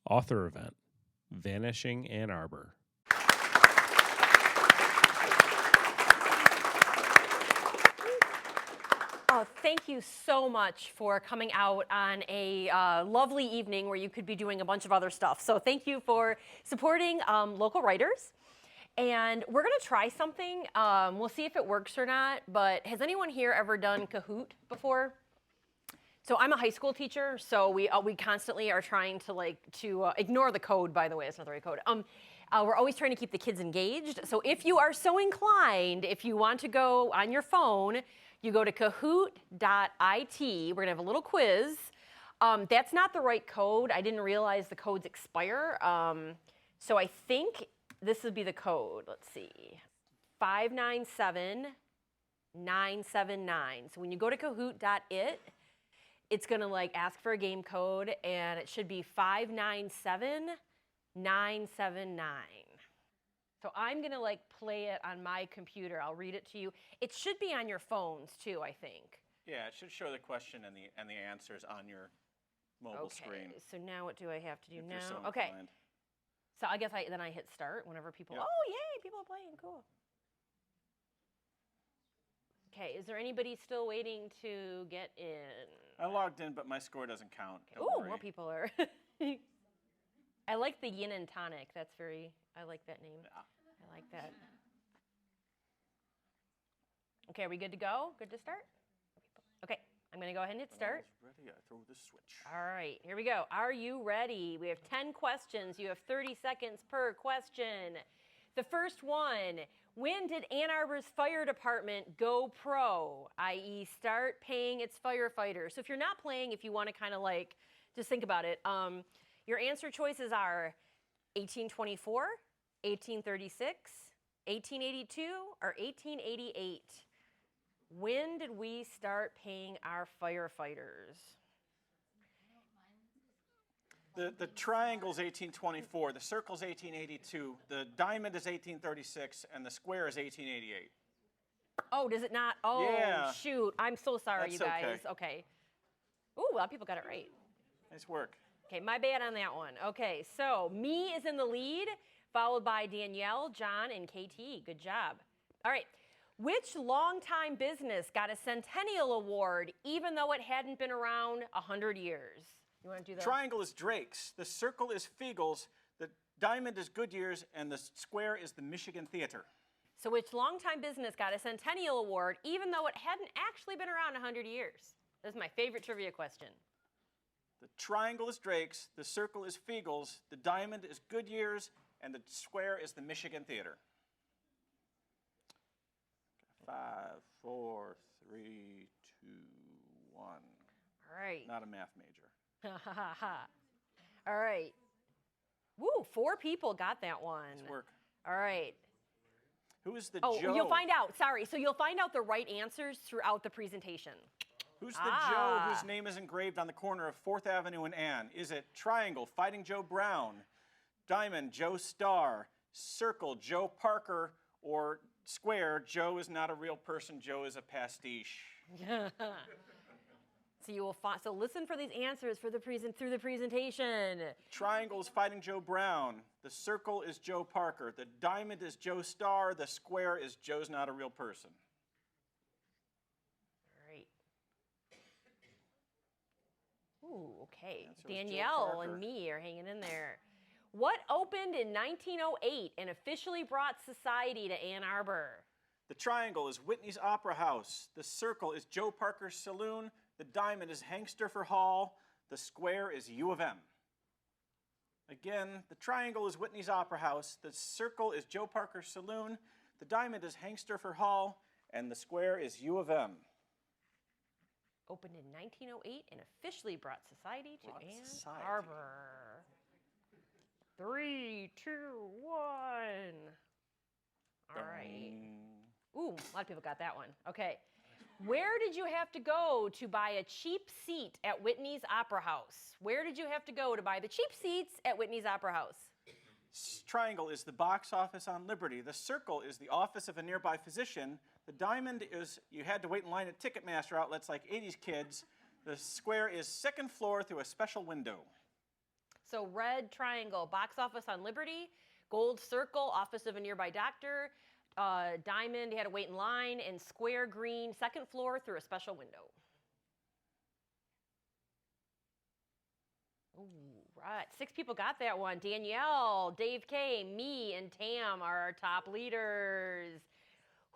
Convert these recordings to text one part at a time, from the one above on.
Author event, Vanishing Ann Arbor. Oh, thank you so much for coming out on a lovely evening where you could be doing a bunch of other stuff. So thank you for supporting local writers. And we're going to try something. We'll see if it works or not. But has anyone here ever done Kahoot before? So I'm a high school teacher, so we constantly are trying to ignore the code, by the way. It's not the right code. We're always trying to keep the kids engaged. So if you are so inclined, if you want to go on your phone, you go to kahoot.it. We're going to have a little quiz. That's not the right code. I didn't realize the codes expire. So I think this would be the code. Let's see. 597979. So when you go to kahoot.it, it's going to ask for a game code, and it should be 597979. So I'm going to play it on my computer. I'll read it to you. It should be on your phones too, I think. Yeah, it should show the question and the answers on your mobile screen. Okay, so now what do I have to do now? So okay. inclined. So I guess then I hit start whenever people, Yep. Oh, yay, people are playing, cool. Okay, is there anybody still waiting to get in? I logged in, but my score doesn't count. Don't Ooh, worry. more people are. I like the yin and tonic. I like that name. Yeah. I like that. Okay, are we good to go? Good to start? Okay, I'm going to go ahead and hit start. Ready? I throw the switch. All right, here we go. Are you ready? We have 10 questions. You have 30 seconds per question. The first one, when did Ann Arbor's fire department go pro, i.e. start paying its firefighters? So if you're not playing, if you want to kind of just think about it, your answer choices are 1824, 1836, 1882, or 1888. When did we start paying our firefighters? The triangle's 1824, the circle's 1882, the diamond is 1836, and the square is 1888. Oh, does it not? Oh, Yeah. shoot. I'm so sorry, That's you guys. okay. Ooh, a lot of people got it right. Nice work. Okay, my bad on that one. Okay, so me is in the lead, followed by Danielle, John, and KT. Good job. All right. Which longtime business got a Centennial Award even though it hadn't been around 100 years? You want to do that? Triangle is Drake's, the circle is Fiegel's, the diamond is Goodyear's, and the square is the Michigan Theater. So which longtime business got a Centennial Award even though it hadn't actually been around 100 years? This is my favorite trivia question. The triangle is Drake's, the circle is Fiegel's, the diamond is Goodyear's, and the square is the Michigan Theater. 5, 4, 3, 2, 1. All right. Not a math major. All right. Woo, 4 people got that one. Nice work. All right. Who is the Oh, Joe? you'll find out. Sorry. So you'll find out the right answers throughout the presentation. Who's the Joe whose name is engraved on the corner of 4th Avenue and Ann? Is it Triangle, Fighting Joe Brown, Diamond, Joe Starr, Circle, Joe Parker, or Square, Joe is not a real person, Joe is a pastiche? So you will find. So listen for these answers for through the presentation. Triangle is Fighting Joe Brown. The circle is Joe Parker. The diamond is Joe Starr. The square is Joe's not a real person. All right. Ooh, okay. Answer was Joe Danielle Parker. and me are hanging in there. What opened in 1908 and officially brought society to Ann Arbor? The triangle is Whitney's Opera House. The circle is Joe Parker's Saloon. The diamond is Hanksterfer Hall. The square is U of M. Again, the triangle is Whitney's Opera House. The circle is Joe Parker's Saloon. The diamond is Hanksterfer Hall. And the square is U of M. Opened in 1908 and officially brought society to Brought Ann society. Arbor. 3, 2, 1. All right. Ooh, a lot of people got that one. Okay. Where did you have to go to buy a cheap seat at Whitney's Opera House? Where did you have to go to buy the cheap seats at Whitney's Opera House? Triangle is the box office on Liberty. The circle is the office of a nearby physician. The diamond is you had to wait in line at Ticketmaster outlets like 80s kids. The square is second floor through a special window. So red triangle, box office on Liberty. Gold circle, office of a nearby doctor. Diamond, you had to wait in line. And square green, second floor through a special window. Ooh, right. 6 people got that one. Danielle, Dave K, me, and Tam are our top leaders.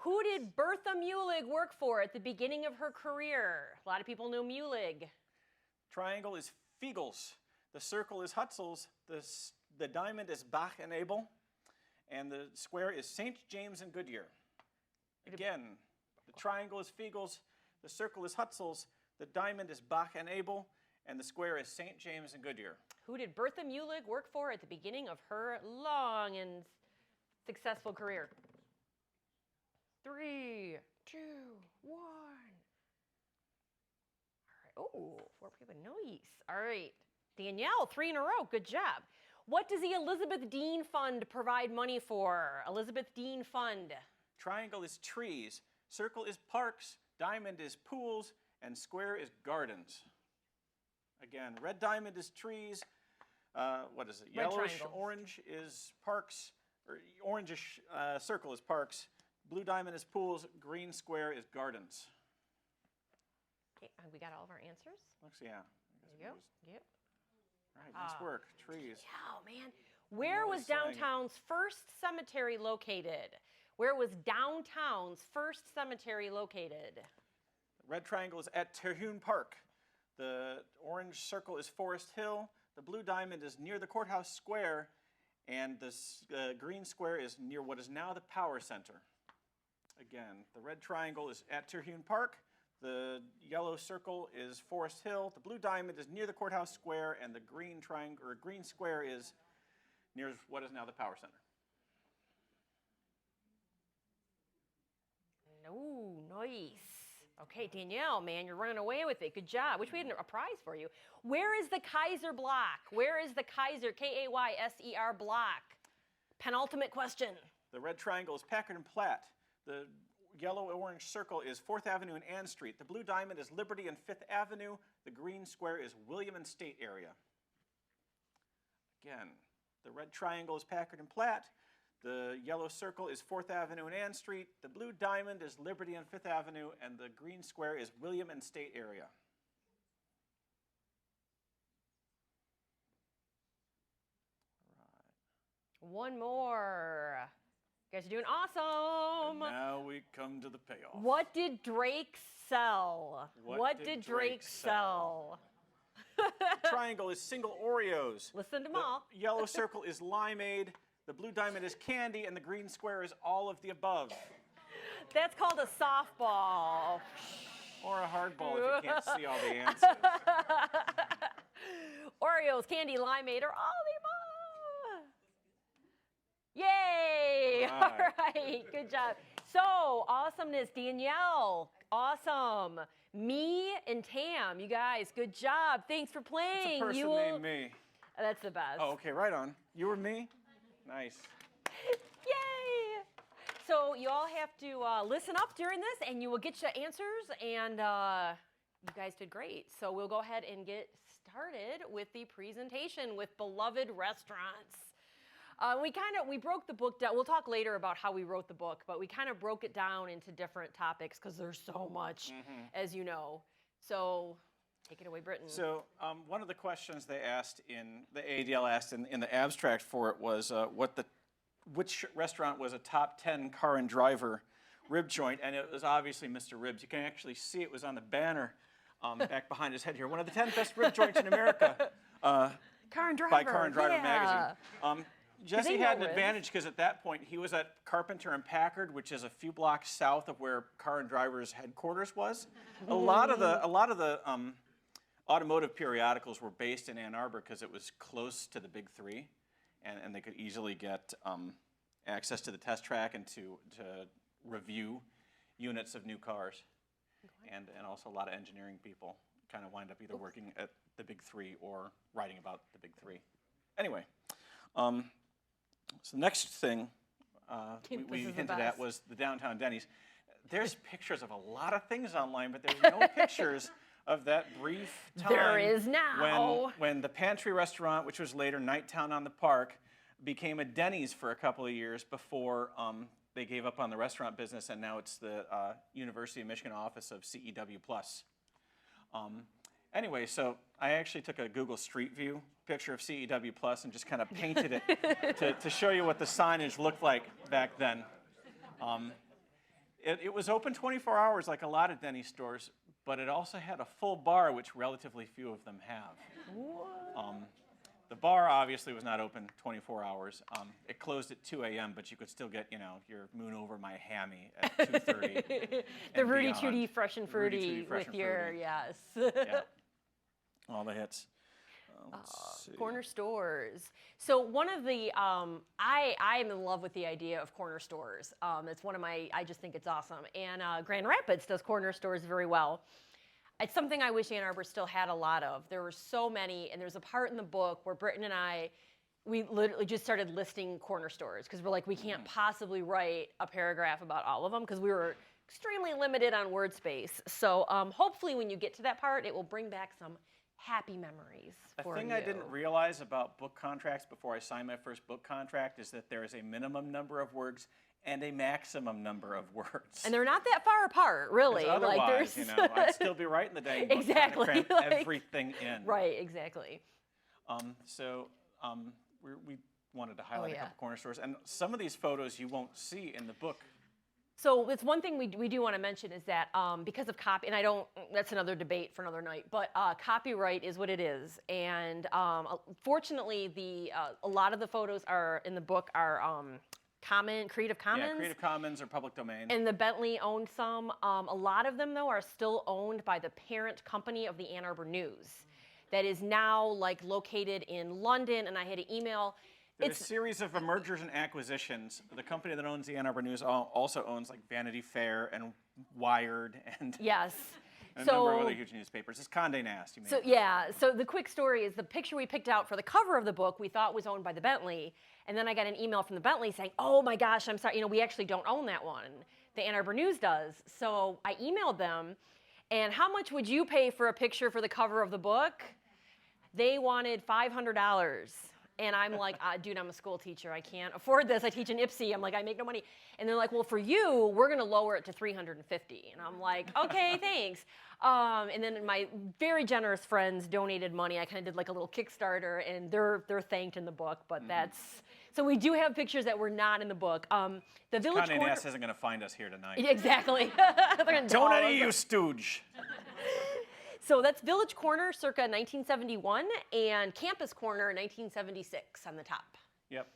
Who did Bertha Mulig work for at the beginning of her career? A lot of people know Mulig. Triangle is Fiegel's. The circle is Hutzel's. The diamond is Bach and Abel. And the square is St. James and Goodyear. Again, the triangle is Fiegel's. The circle is Hutzel's. The diamond is Bach and Abel. And the square is St. James and Goodyear. Who did Bertha Mulig work for at the beginning of her long and successful career? 3, 2, 1. All right. Oh, 4 people. Nice. All right. Danielle, 3 in a row. Good job. What does the Elizabeth Dean Fund provide money for? Elizabeth Dean Fund. Triangle is trees. Circle is parks. Diamond is pools. And square is gardens. Again, red diamond is trees. What is it? Red Yellowish triangle. orange is parks. Or orangish circle is parks. Blue diamond is pools. Green square is gardens. Okay, we got all of our answers. Looks, yeah. There you go. Yep. All right, nice work. Trees. Yeah, man. Where Really was slang. downtown's first cemetery located? Where was downtown's first cemetery located? The red triangle is at Terhune Park. The orange circle is Forest Hill. The blue diamond is near the courthouse square. And the green square is near what is now the Power Center. Again, the red triangle is at Terhune Park. The yellow circle is Forest Hill. The blue diamond is near the courthouse square. And the green triangle or green square is near what is now the Power Center. No, nice. Okay, Danielle, man, you're running away with it. Good job. Wish we had a prize for you. Where is the Kaiser block? Where is the Kaiser, K-A-Y-S-E-R block? Penultimate question. The red triangle is Packard and Platt. The yellow-orange circle is 4th Avenue and Ann Street. The blue diamond is Liberty and 5th Avenue. The green square is William and State area. Again, the red triangle is Packard and Platt. The yellow circle is 4th Avenue and Ann Street. The blue diamond is Liberty and 5th Avenue. And the green square is William and State area. All right. One more. You guys are doing awesome. And now we come to the payoff. What did Drake sell? What did Drake sell? The triangle is single Oreos. Listen to them The all. yellow circle is limeade. The blue diamond is candy. And the green square is all of the above. That's called a softball. Or a hardball if you can't see all the answers. Oreos, candy, limeade, or all the above. Yay! All All right. right, good job. So, awesomeness, Danielle, awesome. Me and Tam, you guys, good job. Thanks for playing. It's a person named me. That's the best. Oh, okay, right on. You were me? Nice. Yay! So you all have to listen up during this, and you will get your answers, and you guys did great. So we'll go ahead and get started with the presentation with beloved restaurants. We broke the book down. We'll talk later about how we wrote the book, but we kind of broke it down into different topics because there's so much, as you know. So take it away, Britton. So one of the questions they asked the ADL asked in the abstract for it was which restaurant was a top 10 car and driver rib joint, and it was obviously Mr. Ribs. You can actually see it was on the banner back behind his head here. One of the 10 best rib joints in America. Car and Driver. By Car and Driver yeah. magazine. Jesse they had know an Ribs. advantage because at that point he was at Carpenter and Packard, which is a few blocks south of where Car and Driver's headquarters was. A lot of the automotive periodicals were based in Ann Arbor because it was close to the big three, and they could easily get access to the test track and to review units of new cars. And also a lot of engineering people kind of wind up either working at the big three or writing about the big three. Anyway, so the next thing we hinted at was the downtown Denny's. There's pictures of a lot of things online, but there's no pictures of that brief time. There is now. When the Pantry restaurant, which was later Nighttown on the Park, became a Denny's for a couple of years before they gave up on the restaurant business, and now it's the University of Michigan office of CEW+. Anyway, so I actually took a Google Street View picture of CEW Plus and just kind of painted it to show you what the signage looked like back then. It was open 24 hours like a lot of Denny's stores, but it also had a full bar, which relatively few of them have. The bar obviously was not open 24 hours. It closed at 2 a.m., but you could still get, your moon over my hammy at 2:30. The Rudy Tooty Fresh and Fruity with your, yes. Yeah. All the hits. Corner stores. So one of the, I am in love with the idea of corner stores. It's one of my, I just think it's awesome. And Grand Rapids does corner stores very well. It's something I wish Ann Arbor still had a lot of. There were so many, and there's a part in the book where Britton and we literally just started listing corner stores because we're like, we can't possibly write a paragraph about all of them because we were extremely limited on word space. So hopefully when you get to that part, it will bring back some happy memories for you. A thing I didn't realize about book contracts before I signed my first book contract is that there is a minimum number of words and a maximum number of words. And they're not that far apart, really. Otherwise, I'd still be writing the dang book exactly, trying to cram everything in. Right, exactly. We wanted to highlight a couple corner stores, and some of these photos you won't see in the book. So it's one thing we do want to mention is that because of copy, and that's another debate for another night, but copyright is what it is. And fortunately, a lot of the photos are in the book are Creative Commons. Yeah, Creative Commons or public domain. And the Bentley owned some. A lot of them, though, are still owned by the parent company of the Ann Arbor News that is now located in London, and I had an email. There's a series of mergers and acquisitions. The company that owns the Ann Arbor News also owns Vanity Fair and Wired and yes. a number of other huge newspapers. It's Condé Nast. You mean. So the quick story is the picture we picked out for the cover of the book we thought was owned by the Bentley, and then I got an email from the Bentley saying, "Oh my gosh, I'm sorry, we actually don't own that one. The Ann Arbor News does." So I emailed them, and how much would you pay for a picture for the cover of the book? They wanted $500. And I'm like, dude, I'm a school teacher. I can't afford this. I teach in Ipsy. I'm like, I make no money. And they're like, well, for you, we're going to lower it to $350. And I'm like, okay, thanks. And then my very generous friends donated money. I kind of did a little Kickstarter, and they're thanked in the book. But so we do have pictures that were not in the book. The Village Condé Nast isn't going to find us here tonight. Exactly. Don't any of you stooge. So that's Village Corner circa 1971 and Campus Corner 1976 on the top. Yep.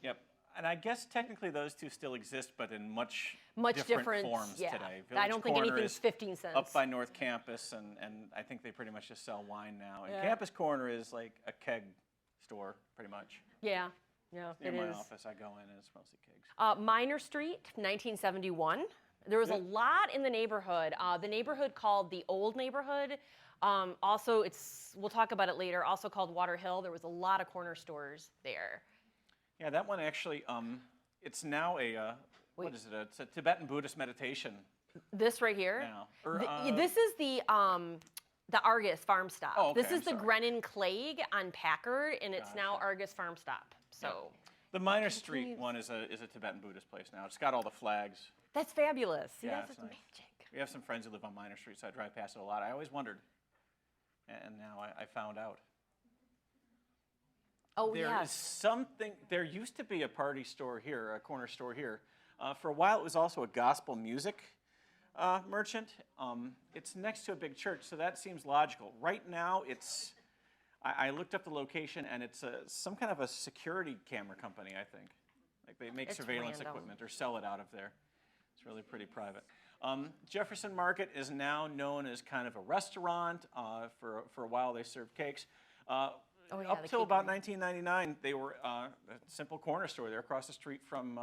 And I guess technically those two still exist, but in much different forms today. Village I don't think Corner anything's 15 cents. Up by North Campus, and I think they pretty much just sell wine now. And Campus Corner is like a keg store, pretty much. Yeah, Near my office, I go in and it's mostly kegs. Minor Street, 1971. There was a lot in the neighborhood. The neighborhood called the Old Neighborhood. Also, we'll talk about it later, also called Water Hill. There was a lot of corner stores there. Yeah, that one actually, it's now what is it? It's a Tibetan Buddhist meditation. This right here? Yeah. This is the Argus Farm Stop. Oh, okay, this is the Grennan Clegg on Packard, and it's now Argus Farm Stop. So the Minor Street one is a Tibetan Buddhist place now. It's got all the flags. That's fabulous. Yeah, that's nice. magic. We have some friends who live on Minor Street, so I drive past it a lot. I always wondered, and now I found out. Oh, There is something. There used to be a party store here, a corner store here. For a while, it was also a gospel music merchant. It's next to a big church, so that seems logical. Right now, it's. I looked up the location, and it's some kind of a security camera company, I think. They make surveillance equipment or sell it out of there. It's really pretty private. Jefferson Market is now known as kind of a restaurant. For a while, they served cakes. Up till about 1999, they were a simple corner store. They're across the street from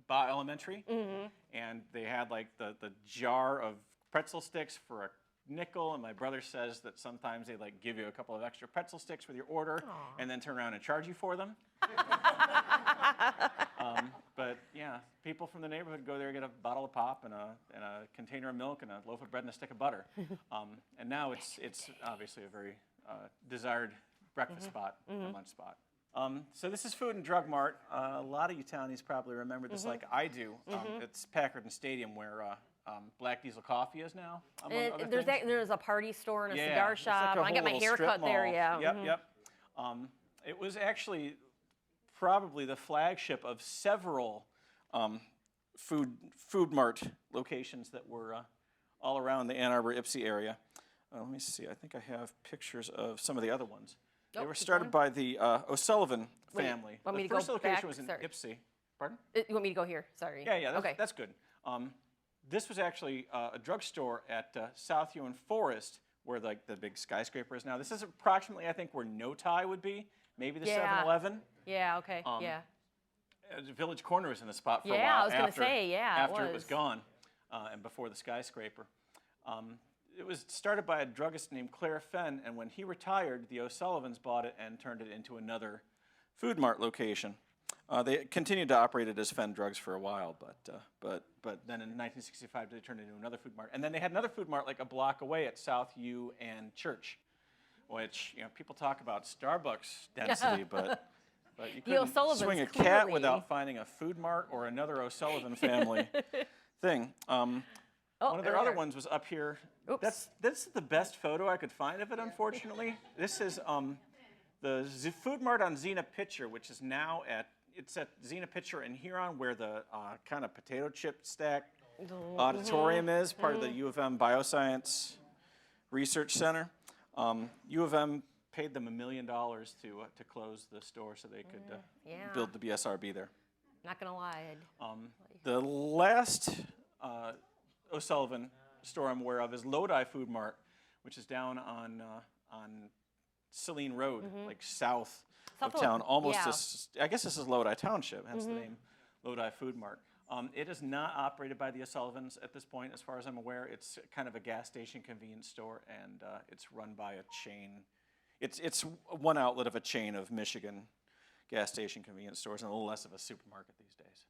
Baugh Elementary, and they had the jar of pretzel sticks for a nickel. And my brother says that sometimes they give you a couple of extra pretzel sticks with your order, and then turn around and charge you for them. But yeah, people from the neighborhood go there, get a bottle of pop and a container of milk and a loaf of bread and a stick of butter. And now it's obviously a very desired breakfast spot and lunch spot. So this is Food and Drug Mart. A lot of you townies probably remember this like I do. It's Packard and Stadium where Black Diesel Coffee is now, among other things. There's a party store and a Yeah, cigar it's like shop. a I get my whole hair little cut strip there, mall. yeah. Yep. It was actually probably the flagship of several food mart locations that were all around the Ann Arbor, Ypsi area. Let me see. I think I have pictures of some of the other ones. They were started by the O'Sullivan family. Want me The to go first location back? was in Sorry. Ypsi. Pardon? You want me to go here? Sorry. Yeah, Okay. that's good. This was actually a drugstore at South Hugh and Forest, where the big skyscraper is now. This is approximately, I think, where No Tie would be, maybe the 7-Eleven. Yeah, okay, yeah. Village Corner was in the spot for a while. Yeah, I was going to after, say, yeah, after it was gone and before the skyscraper. It was started by a druggist named Claire Fenn, and when he retired, the O'Sullivans bought it and turned it into another food mart location. They continued to operate it as Fenn Drugs for a while, but then in 1965 they turned it into another food mart. And then they had another food mart like a block away at South U and Church, which people talk about Starbucks density, but you couldn't swing a cat without finding a food mart or another O'Sullivan family thing. One of their other ones was up here. This is the best photo I could find of it, unfortunately. This is the food mart on Xena Pitcher, which is now at Xena Pitcher in Huron, where the kind of potato chip stack auditorium is, part of the U of M Bioscience Research Center. U of M paid them $1 million to close the store so they could build the BSRB there. Not gonna lie. The last O'Sullivan store I'm aware of is Lodi Food Mart, which is down on Saline Road, like south of town, almost. I guess this is Lodi Township, hence the name Lodi Food Mart. It is not operated by the O'Sullivans at this point, as far as I'm aware. It's kind of a gas station convenience store, and it's run by a chain. It's one outlet of a chain of Michigan gas station convenience stores, and a little less of a supermarket these days.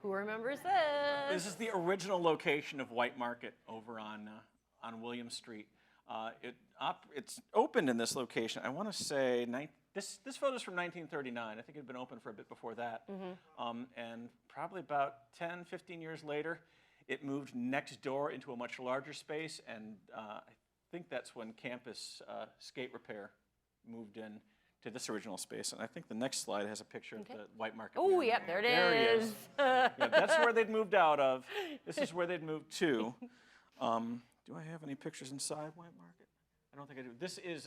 Who remembers this? This is the original location of White Market over on William Street. It's opened in this location. I want to say this photo is from 1939. I think it had been open for a bit before that. And probably about 10, 15 years later, it moved next door into a much larger space, and I think that's when Campus Skate Repair moved in to this original space. And I think the next slide has a picture of the White Market. Oh, yep, there it is. Yeah, that's where they'd moved out of. This is where they'd moved to. Do I have any pictures inside White Market? I don't think I do. This is,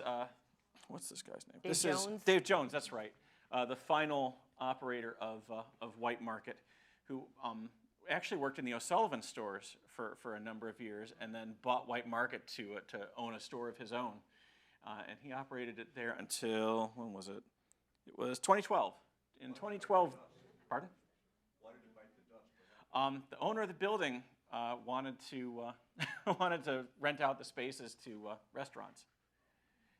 what's this guy's name? Dave Jones? Is Dave Jones, that's right. The final operator of White Market, who actually worked in the O'Sullivan stores for a number of years, and then bought White Market to own a store of his own. And he operated it there until, when was it? It was 2012. In 2012, pardon? Why did you bite the dust? The owner of the building wanted to rent out the spaces to restaurants.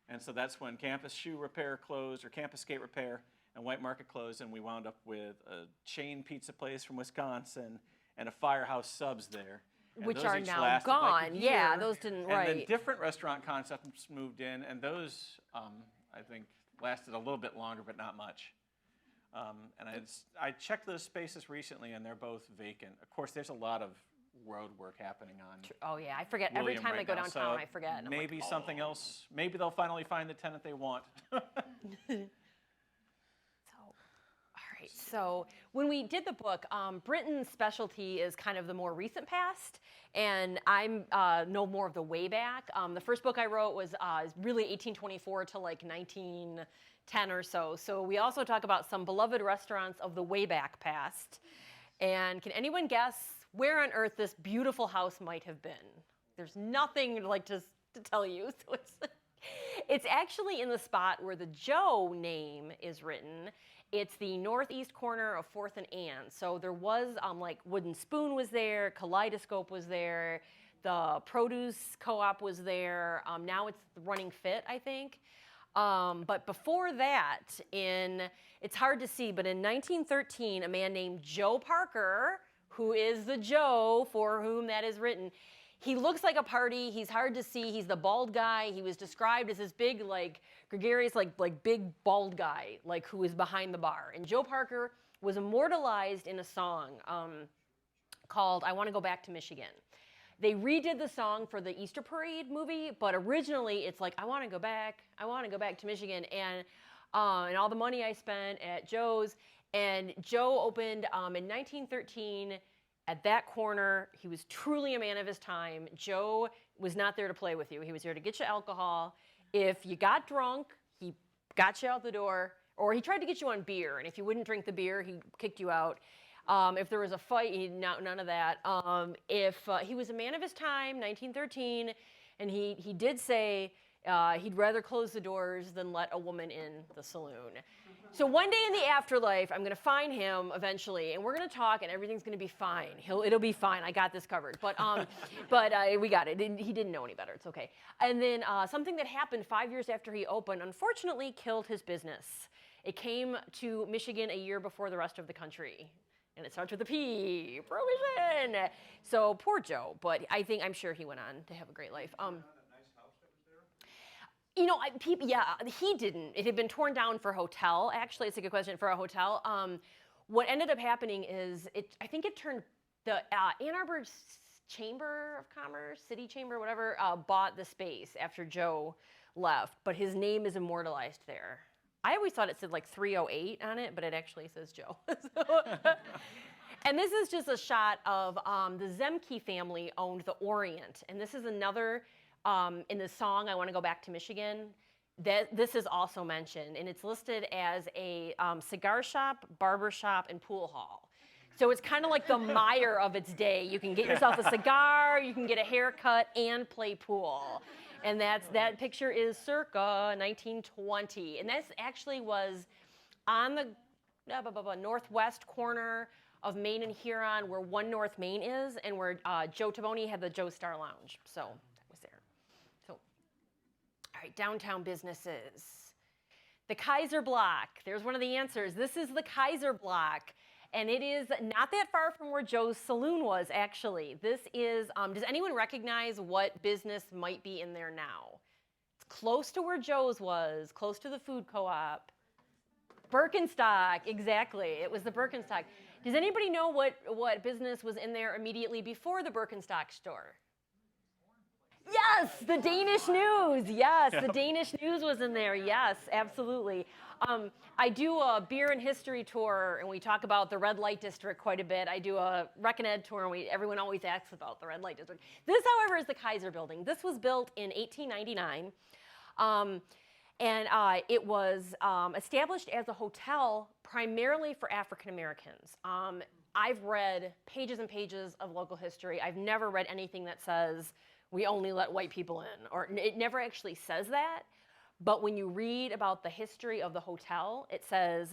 And so that's when Campus Shoe Repair closed, or Campus Skate Repair, and White Market closed, and we wound up with a chain pizza place from Wisconsin and a Firehouse Subs there. Which are now gone. Like a year, yeah, those didn't, right. And then different restaurant concepts moved in, and those, I think, lasted a little bit longer, but not much. And I checked those spaces recently, and they're both vacant. Of course, there's a lot of road work happening on Oh, yeah, I forget. William Every time right I go now. downtown, So I forget. And maybe I'm like, something else. Maybe they'll finally find the tenant they want. So when we did the book, Britain's specialty is kind of the more recent past, and I'm know more of the way back. The first book I wrote was really 1824 to like 1910 or so. So we also talk about some beloved restaurants of the way back past. And can anyone guess where on earth this beautiful house might have been? There's nothing like to tell you. So it's actually in the spot where the Joe name is written. It's the northeast corner of 4th and Ann. So there was like Wooden Spoon was there, Kaleidoscope was there, the Produce Co-op was there. Now it's the Running Fit, I think. But before that, it's hard to see, but in 1913, a man named Joe Parker, who is the Joe for whom that is written, he looks like a party. He's hard to see. He's the bald guy. He was described as this big, like, gregarious, like big bald guy, like, who is behind the bar. And Joe Parker was immortalized in a song called I Want to Go Back to Michigan. They redid the song for the Easter Parade movie, but originally it's like, I want to go back to Michigan, and all the money I spent at Joe's. And Joe opened in 1913 at that corner. He was truly a man of his time. Joe was not there to play with you. He was there to get you alcohol. If you got drunk, he got you out the door, or he tried to get you on beer, and if you wouldn't drink the beer, he kicked you out. If there was a fight, none of that. He was a man of his time, 1913, and he did say he'd rather close the doors than let a woman in the saloon. So one day in the afterlife, I'm going to find him eventually, and we're going to talk, and everything's going to be fine. It'll be fine. I got this covered. But we got it. He didn't know any better. It's okay. And then something that happened 5 years after he opened, unfortunately, killed his business. It came to Michigan a year before the rest of the country. And it starts with a P, prohibition. So poor Joe, but I'm sure he went on to have a great life. He didn't. It had been torn down for a hotel. Actually, it's a good question for a hotel. What ended up happening is I think it turned the Ann Arbor Chamber of Commerce, City Chamber, whatever, bought the space after Joe left, but his name is immortalized there. I always thought it said like 308 on it, but it actually says Joe. And this is just a shot of the Zemke family owned the Orient. And this is another, in the song, I Want to Go Back to Michigan, this is also mentioned. And it's listed as a cigar shop, barber shop, and pool hall. So it's kind of like the Meyer of its day. You can get yourself a cigar, you can get a haircut, and play pool. And that picture is circa 1920. And this actually was on the northwest corner of Main and Huron, where One North Main is, and where Joe Taboni had the Joe Star Lounge. So that was there. So, all right, downtown businesses. The Kaiser Block. There's one of the answers. This is the Kaiser Block. And it is not that far from where Joe's Saloon was, actually. This is, does anyone recognize what business might be in there now? It's close to where Joe's was, close to the food co-op. Birkenstock, exactly. It was the Birkenstock. Does anybody know what business was in there immediately before the Birkenstock store? Yes, the Danish News. Yes, the Danish News was in there. Yes, absolutely. I do a beer and history tour, and we talk about the red light district quite a bit. I do a Rec and Ed tour, and everyone always asks about the red light district. This, however, is the Kaiser building. This was built in 1899, and it was established as a hotel primarily for African Americans. I've read pages and pages of local history. I've never read anything that says we only let white people in, or it never actually says that. But when you read about the history of the hotel, it says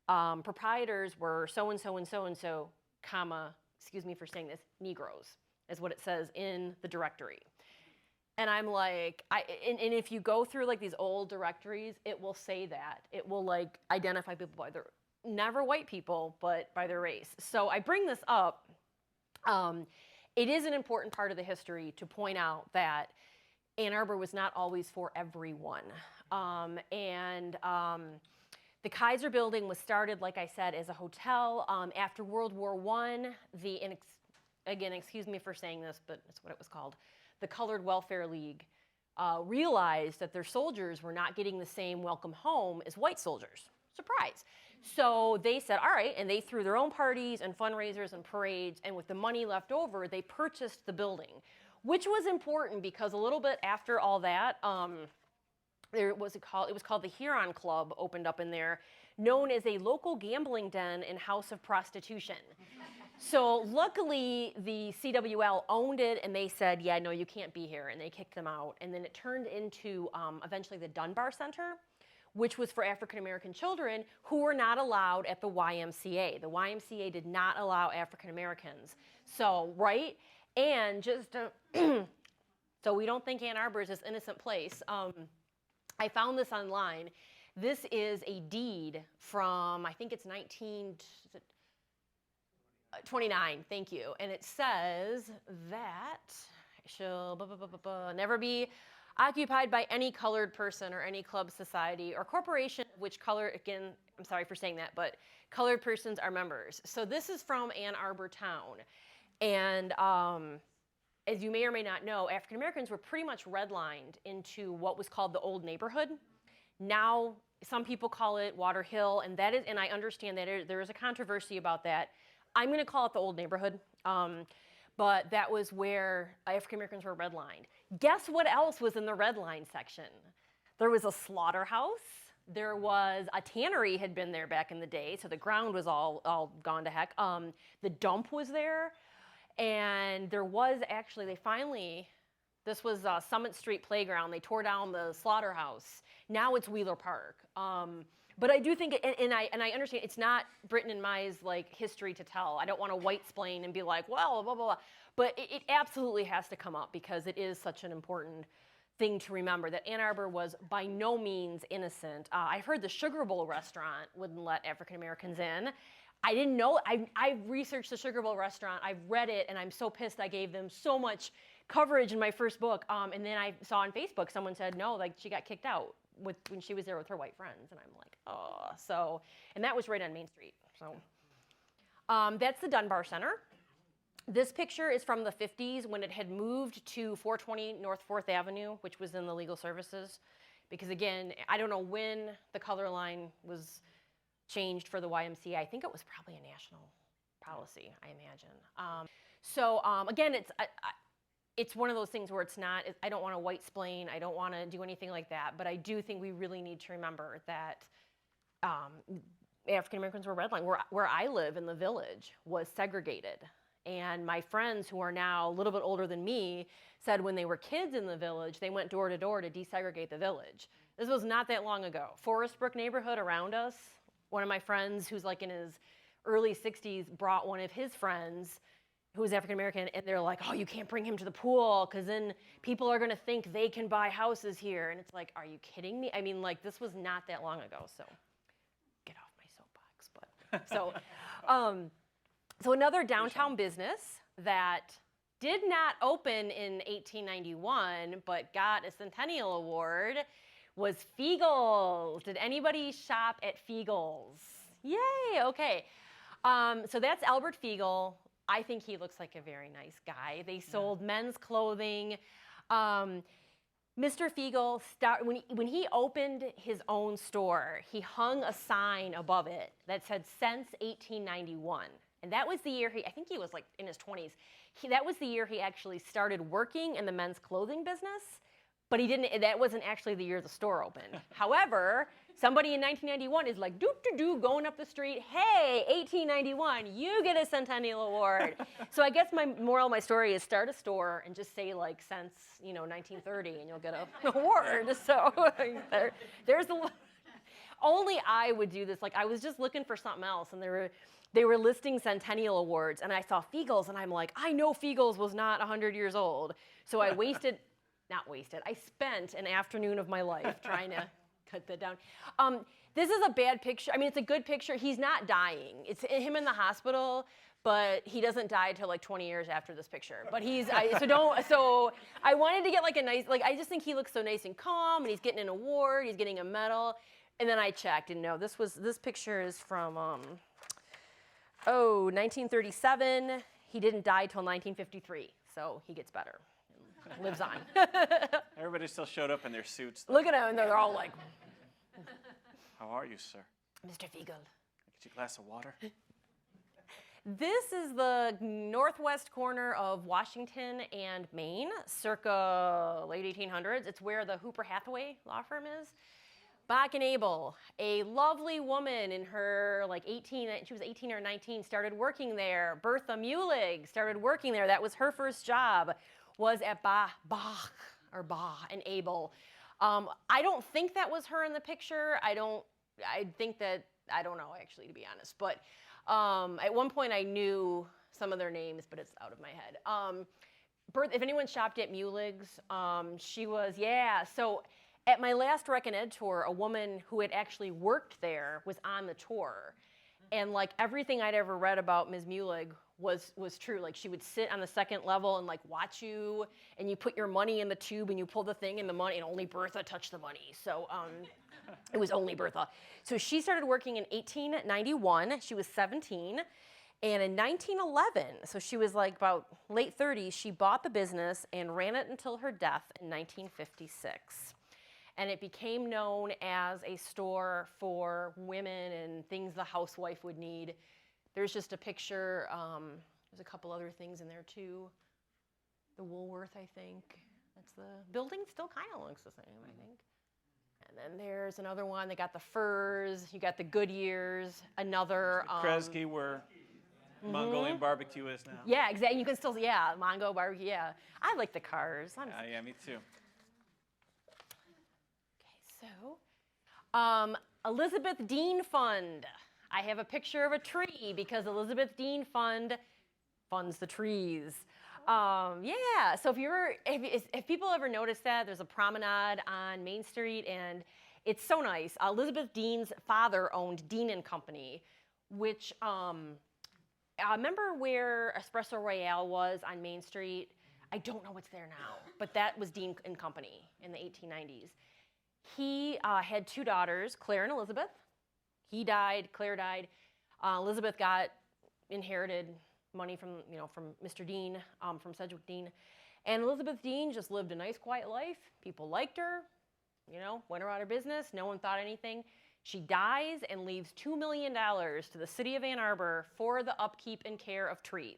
proprietors were so-and-so and so-and-so, comma, excuse me for saying this, Negroes, is what it says in the directory. And I'm like, and if you go through like these old directories, it will say that. It will like identify people by their, never white people, but by their race. So I bring this up. It is an important part of the history to point out that Ann Arbor was not always for everyone. The Kaiser building was started, like I said, as a hotel. After World War I, again, excuse me for saying this, but it's what it was called, the Colored Welfare League realized that their soldiers were not getting the same welcome home as white soldiers. Surprise. So they said, all right, and they threw their own parties and fundraisers and parades, and with the money left over, they purchased the building, which was important because a little bit after all that, it was called the Huron Club, opened up in there, known as a local gambling den and house of prostitution. So luckily, the CWL owned it, and they said, yeah, no, you can't be here, and they kicked them out. And then it turned into eventually the Dunbar Center, which was for African-American children who were not allowed at the YMCA. The YMCA did not allow African-Americans. So, right? And just so we don't think Ann Arbor is this innocent place, I found this online. This is a deed from, I think it's 1929, thank you. And it says that shall never be occupied by any colored person or any club, society, or corporation which color, again, I'm sorry for saying that, but colored persons are members. So this is from Ann Arbor town. And as you may or may not know, African Americans were pretty much redlined into what was called the old neighborhood. Now, some people call it Water Hill, and that is, and I understand that there is a controversy about that. I'm going to call it the old neighborhood, but that was where African Americans were redlined. Guess what else was in the red line section? There was a slaughterhouse. There was a tannery had been there back in the day, so the ground was all gone to heck. The dump was there, and there was actually, this was Summit Street Playground. They tore down the slaughterhouse. Now it's Wheeler Park. But I do think, and I understand, it's not Britton and Mai's like history to tell. I don't want to white-splain and be like, well, blah, blah, blah. But it absolutely has to come up because it is such an important thing to remember that Ann Arbor was by no means innocent. I heard the Sugar Bowl restaurant wouldn't let African Americans in. I didn't know. I researched the Sugar Bowl restaurant. I've read it, and I'm so pissed I gave them so much coverage in my first book. And then I saw on Facebook someone said, no, like she got kicked out when she was there with her white friends. And I'm like, oh. So, and that was right on Main Street. So that's the Dunbar Center. This picture is from the 50s when it had moved to 420 North 4th Avenue, which was in the legal services. Because again, I don't know when the color line was changed for the YMCA. I think it was probably a national policy, I imagine. Again, it's one of those things where it's not, I don't want to white-splain, I don't want to do anything like that, but I do think we really need to remember that African Americans were redlined. Where I live in the village was segregated. And my friends who are now a little bit older than me said when they were kids in the village, they went door to door to desegregate the village. This was not that long ago. Forest Brook neighborhood around us, one of my friends who's like in his early 60s brought one of his friends who was African American, and they're like, oh, you can't bring him to the pool because then people are going to think they can buy houses here. And it's like, are you kidding me? I mean, like, this was not that long ago, so get off my soapbox. But so another downtown business that did not open in 1891 but got a Centennial Award was Fiegel's. Did anybody shop at Fiegel's? Yay, okay. So that's Albert Fiegel. I think he looks like a very nice guy. They sold men's clothing. Mr. Fiegel, when he opened his own store, he hung a sign above it that said, since 1891. And that was the year I think he was like in his 20s. That was the year he actually started working in the men's clothing business, but that wasn't actually the year the store opened. However, somebody in 1991 is like, doop-doo-doo, going up the street, hey, 1891, you get a Centennial Award. So I guess my moral of my story is start a store and just say like since 1930 and you'll get an award. So there's only I would do this. Like I was just looking for something else and they were listing Centennial Awards, and I saw Fiegel's, and I'm like, I know Fiegel's was not 100 years old. So I I spent an afternoon of my life trying to cut that down. This is a bad picture. I mean, it's a good picture. He's not dying. It's him in the hospital, but he doesn't die till like 20 years after this picture. But so I wanted to get like a nice, like I just think he looks so nice and calm, and he's getting an award, he's getting a medal. And then I checked, and no, this picture is from 1937. He didn't die till 1953, so he gets better and lives on. Everybody still showed up in their suits, though. Look at them, and they're all like, How are you, sir? Mr. Fiegel. Get you a glass of water? This is the northwest corner of Washington and Maine, circa late 1800s. It's where the Hooper Hathaway law firm is. Bach Abel, a lovely woman in her she was 18 or 19, started working there. Bertha Mulig started working there. That was her first job, was at Bach and Abel. I don't think that was her in the picture. I don't know actually, to be honest. But at one point I knew some of their names, but it's out of my head. If anyone shopped at Mulig's, she was, so At my last Rec and Ed tour, a woman who had actually worked there was on the tour. And like everything I'd ever read about Ms. Mulig was true. Like she would sit on the second level and like watch you, and you put your money in the tube and you pull the thing in the money, and only Bertha touched the money. So it was only Bertha. So she started working in 1891. She was 17. And in 1911, so she was like about late 30s, she bought the business and ran it until her death in 1956. And it became known as a store for women and things the housewife would need. There's just a picture. There's a couple other things in there too. The Woolworth, I think. That's the building. Still kind of looks the same, I think. And then there's another one. They got the furs. You got the Goodyears. Another. Kresge, where Mongolian barbecue is now. Yeah, exactly. You can still, Mongo barbecue. Yeah, I like the cars. Yeah, me too. So, Elizabeth Dean Fund. I have a picture of a tree because Elizabeth Dean Fund funds the trees. Yeah, so if people ever notice that, there's a promenade on Main Street, and it's so nice. Elizabeth Dean's father owned Dean and Company, which, remember where Espresso Royale was on Main Street? I don't know what's there now, but that was Dean and Company in the 1890s. He had two daughters, Claire and Elizabeth. He died, Claire died. Elizabeth inherited money from Mr. Dean, from Sedgwick Dean. And Elizabeth Dean just lived a nice, quiet life. People liked her, went her out of business. No one thought anything. She dies and leaves $2 million to the city of Ann Arbor for the upkeep and care of trees.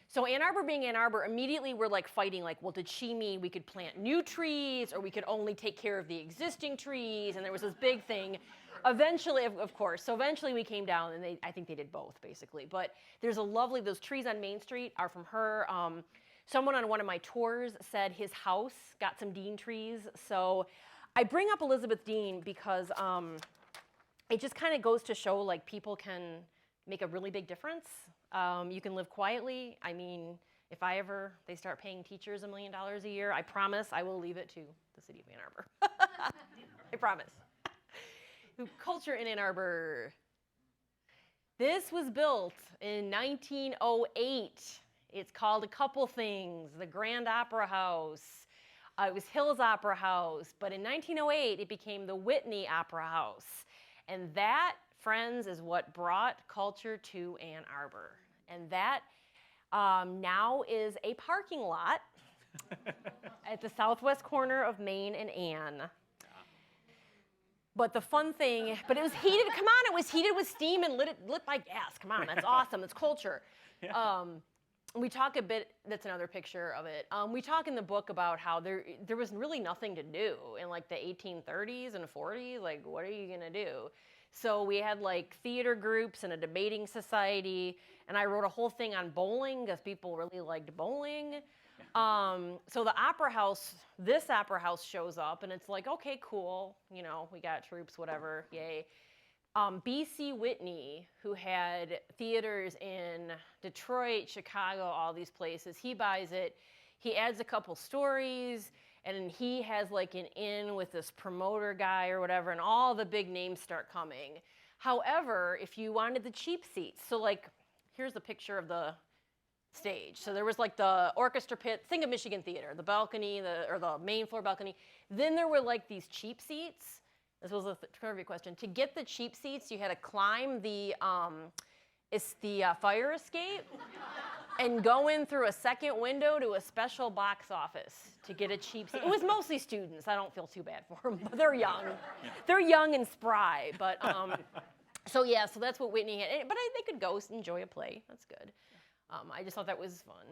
So Ann Arbor being Ann Arbor, immediately we're like fighting, like, well, did she mean we could plant new trees or we could only take care of the existing trees? And there was this big thing. Eventually, of course, so eventually we came down, and I think they did both, basically. But there's those trees on Main Street are from her. Someone on one of my tours said his house got some Dean trees. So I bring up Elizabeth Dean because it just kind of goes to show, like, people can make a really big difference. You can live quietly. I mean, if they start paying teachers $1 million a year, I promise I will leave it to the city of Ann Arbor. I promise. Culture in Ann Arbor. This was built in 1908. It's called a couple things. The Grand Opera House. It was Hill's Opera House. But in 1908, it became the Whitney Opera House. And that, friends, is what brought culture to Ann Arbor. And that now is a parking lot at the southwest corner of Main and Ann. But the fun thing, but it was heated, come on, it was heated with steam and lit by gas. Come on, that's awesome, that's culture. Yeah. We talk a bit, that's another picture of it. We talk in the book about how there was really nothing to do in like the 1830s and 40s, like what are you gonna do? So we had like theater groups and a debating society, and I wrote a whole thing on bowling because people really liked bowling. So the opera house, this opera house shows up, and it's like, okay, cool, we got troops, whatever, yay. B.C. Whitney, who had theaters in Detroit, Chicago, all these places, he buys it, he adds a couple stories, and he has like an in with this promoter guy or whatever, and all the big names start coming. However, if you wanted the cheap seats, so like, here's the picture of the stage. So there was like the orchestra pit, think of Michigan Theater, the balcony, or the main floor balcony. Then there were like these cheap seats. This was a trivia question. To get the cheap seats, you had to climb the fire escape and go in through a second window to a special box office to get a cheap seat. It was mostly students. I don't feel too bad for them, but they're young. Yeah. They're young and spry. But so that's what Whitney had. But they could go enjoy a play. That's good. I just thought that was fun.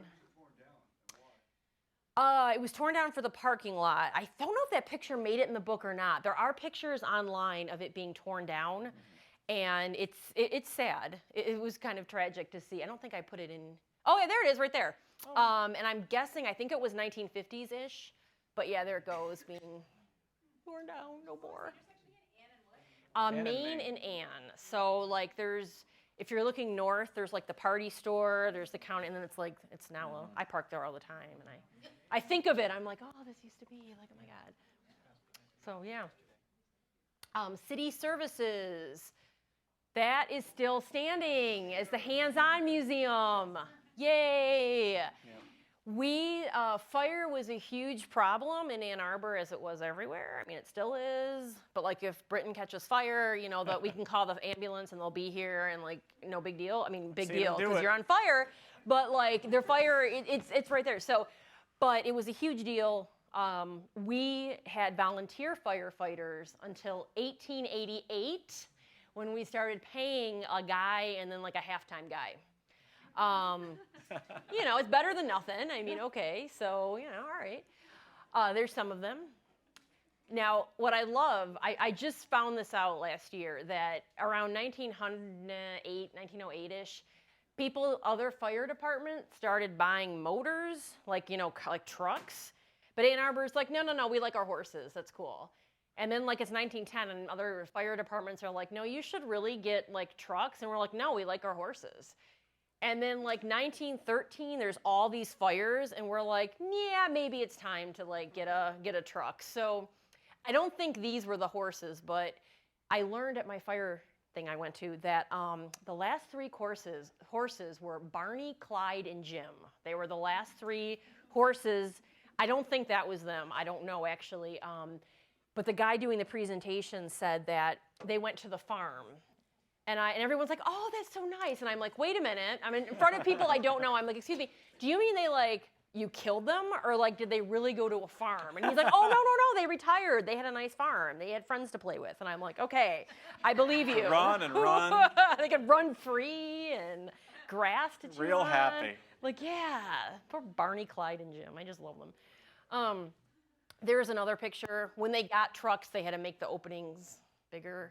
It was torn down for the parking lot. I don't know if that picture made it in the book or not. There are pictures online of it being torn down, and it's sad. It was kind of tragic to see. I don't think I put it in. Oh, yeah, there it is, right there. Oh. And I'm guessing, I think it was 1950s-ish, but yeah, there it goes, being torn down, no more. Main and Ann. So like if you're looking north, there's like the Party Store, there's the county, and then it's now, I park there all the time, and I think of it, I'm like, oh, this used to be, like, oh my God. So yeah. City services. That is still standing as the hands-on museum. Yay! Yeah. Fire was a huge problem in Ann Arbor as it was everywhere. I mean, it still is. But like if Britain catches fire, you know, that we can call the ambulance and they'll be here and like, no big deal. I mean, big deal because you're on fire. But like their fire, it's right there. So, but it was a huge deal. We had volunteer firefighters until 1888 when we started paying a guy and then like a halftime guy. You know, it's better than nothing. I mean, okay, so, you know, all right. There's some of them. Now, what I love, I just found this out last year, that around 1908-ish, other fire departments started buying motors, like, you know, like trucks. But Ann Arbor's like, no, we like our horses. That's cool. And then, like, it's 1910, and other fire departments are like, no, you should really get, like, trucks. And we're like, no, we like our horses. And then, like, 1913, there's all these fires, and we're like, yeah, maybe it's time to, like, get a truck. So I don't think these were the horses, but I learned at my fire thing I went to that the last three horses were Barney, Clyde, and Jim. They were the last three horses. I don't think that was them. I don't know, actually. But the guy doing the presentation said that they went to the farm. And everyone's like, oh, that's so nice. And I'm like, wait a minute. I'm in front of people I don't know. I'm like, excuse me, do you mean they, like, you killed them? Or, like, did they really go to a farm? And he's like, oh, no, they retired. They had a nice farm. They had friends to play with. And I'm like, okay, I believe you. Run and run. They could run free and grass to chew Real on. happy. Like, yeah, poor Barney, Clyde, and Jim. I just love them. There's another picture. When they got trucks, they had to make the openings bigger.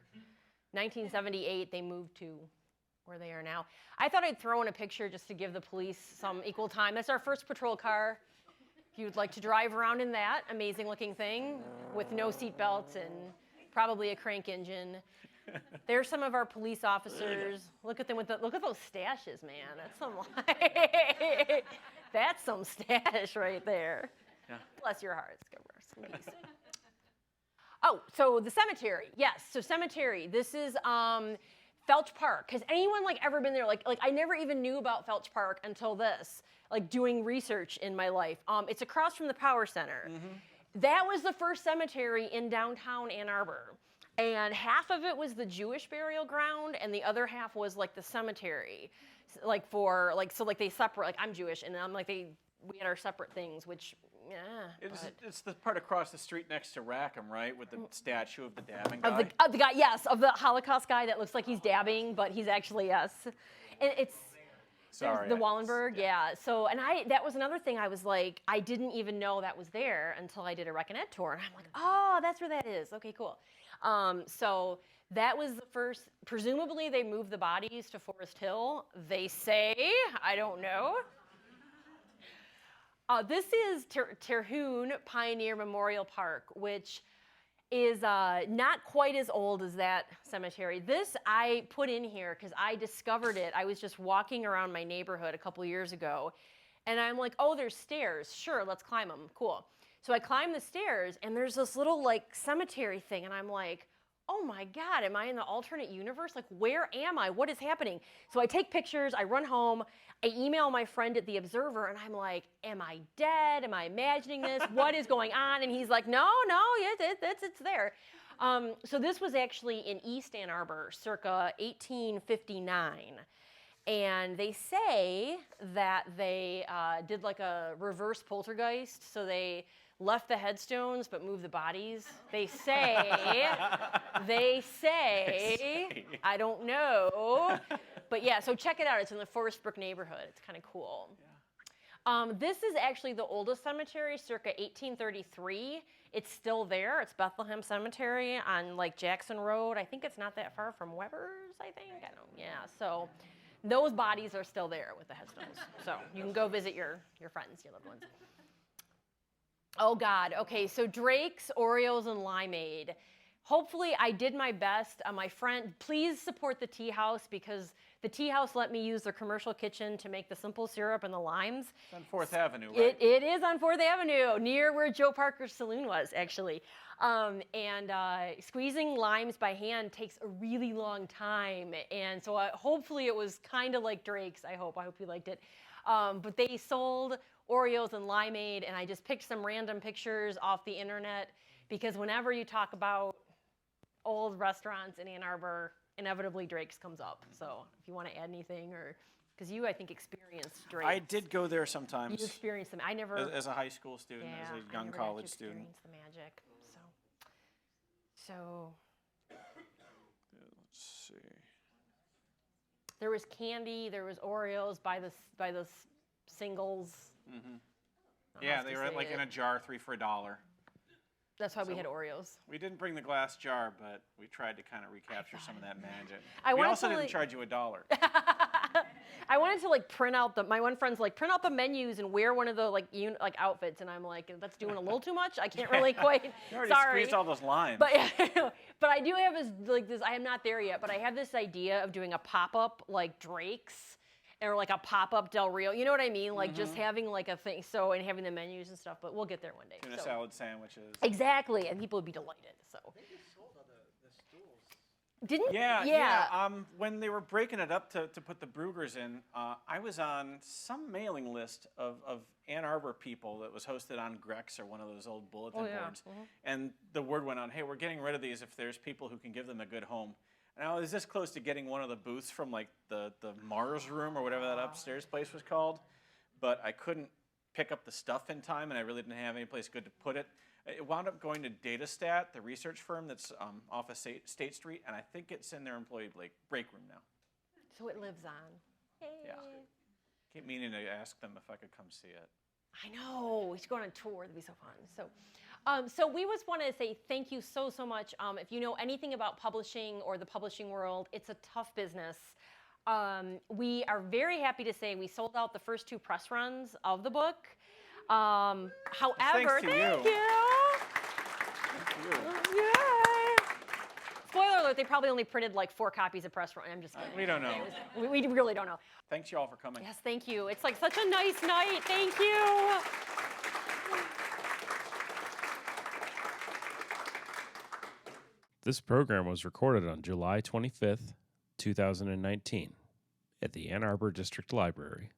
1978, they moved to where they are now. I thought I'd throw in a picture just to give the police some equal time. That's our first patrol car. If you'd like to drive around in that amazing looking thing with no seatbelts and probably a crank engine. There's some of our police officers. Look at them look at those stashes, man. That's some stash right there. Yeah. Bless your hearts, go rest in peace. Oh, so the cemetery. Yes, so cemetery. This is Felch Park. Has anyone like ever been there? Like I never even knew about Felch Park until this, like doing research in my life. It's across from the Power Center. Mm-hmm. That was the first cemetery in downtown Ann Arbor. And half of it was the Jewish burial ground, and the other half was like the cemetery. Like for like so like they separate, like I'm Jewish, and I'm like we had our separate things, which it's the part across the street next to Rackham, right, with the statue of the dabbing guy. Of the guy, yes, of the Holocaust guy that looks like he's dabbing, but he's actually yes. And it's the Wallenberg, yeah. So that was another thing. I was like, I didn't even know that was there until I did a Reconnaissance tour, and I'm like, oh, that's where that is. Okay, cool. So that was the first. Presumably, they moved the bodies to Forest Hill. They say, I don't know. This is Terhune Pioneer Memorial Park, which is not quite as old as that cemetery. This I put in here because I discovered it. I was just walking around my neighborhood a couple years ago, and I'm like, oh, there's stairs. Sure, let's climb them. Cool. So I climb the stairs, and there's this little like cemetery thing, and I'm like, oh my God, am I in the alternate universe? Like, where am I? What is happening? So I take pictures, I run home, I email my friend at the Observer, and I'm like, am I dead? Am I imagining this? What is going on? And he's like, no, it's there. So this was actually in East Ann Arbor, circa 1859. And they say that they did like a reverse poltergeist, so they left the headstones but moved the bodies. They say, I don't know. But yeah, so check it out. It's in the Forest Brook neighborhood. It's kind of cool. Yeah. This is actually the oldest cemetery, circa 1833. It's still there. It's Bethlehem Cemetery on like Jackson Road. I think it's not that far from Weber's, I think. I don't, yeah, so those bodies are still there with the headstones. So you can go visit your friends, your loved ones. Oh God, okay, so Drake's, Oreos, and Limeade. Hopefully I did my best. My friend, please support the Tea House because The tea house let me use their commercial kitchen to make the simple syrup and the limes. It's on 4th Avenue, right? It is on 4th Avenue, near where Joe Parker's saloon was, actually. Squeezing limes by hand takes a really long time. And so hopefully it was kind of like Drake's, I hope you liked it. But they sold Oreos and limeade, and I just picked some random pictures off the internet, because whenever you talk about old restaurants in Ann Arbor, inevitably Drake's comes up. So if you want to add anything, or because you, I think, experienced Drake's. I did go there sometimes. You experienced them. I never. As a high school student, Yeah, as a I young never got to college student. experience the magic. So. Let's see. There was candy. There was Oreos by the singles. Mm-hmm. I'll Yeah, have they to were say like in it. a jar, 3 for $1. That's why we So- had Oreos. We didn't bring the glass jar, but we tried to kind of recapture some of that magic. I we wanted also to, didn't like- charge you $1. I wanted to like print out my one friend's like print out the menus and wear one of the like outfits, and I'm like, that's doing a little too much. I can't really quite. You already Sorry. squeezed all those limes. But I do have this. I am not there yet, but I have this idea of doing a pop-up like Drake's, or like a pop-up Del Rio. You know what I mean? Like just having like a thing, and having the menus and stuff. But we'll get there one day. Tuna so. salad sandwiches. Exactly, and people would be delighted. So. Didn't? Yeah. When they were breaking it up to put the Brugers in, I was on some mailing list of Ann Arbor people that was hosted on Grex or one of those old bulletin boards. And the word went on, hey, we're getting rid of these if there's people who can give them a good home. And I was this close to getting one of the booths from like the Mars room or whatever that upstairs place was called. But I couldn't pick up the stuff in time, and I really didn't have any place good to put it. It wound up going to Datastat, the research firm that's off of State Street, and I think it's in their employee break room now. So it lives on. Hey. Yeah. Keep meaning to ask them if I could come see it. I know. We should go on a tour. That'd be so fun. So we just want to say thank you so much. If you know anything about publishing or the publishing world, it's a tough business. We are very happy to say we sold out the first 2 press runs of the book. However, Thanks to thank you. you. Thank you. Yay. Spoiler alert, they probably only printed like 4 copies of press run. I'm just kidding. We don't know. We really don't know. Thanks you all for coming. Yes, thank you. It's like such a nice night. Thank you. This program was recorded on July 25th, 2019, at the Ann Arbor District Library.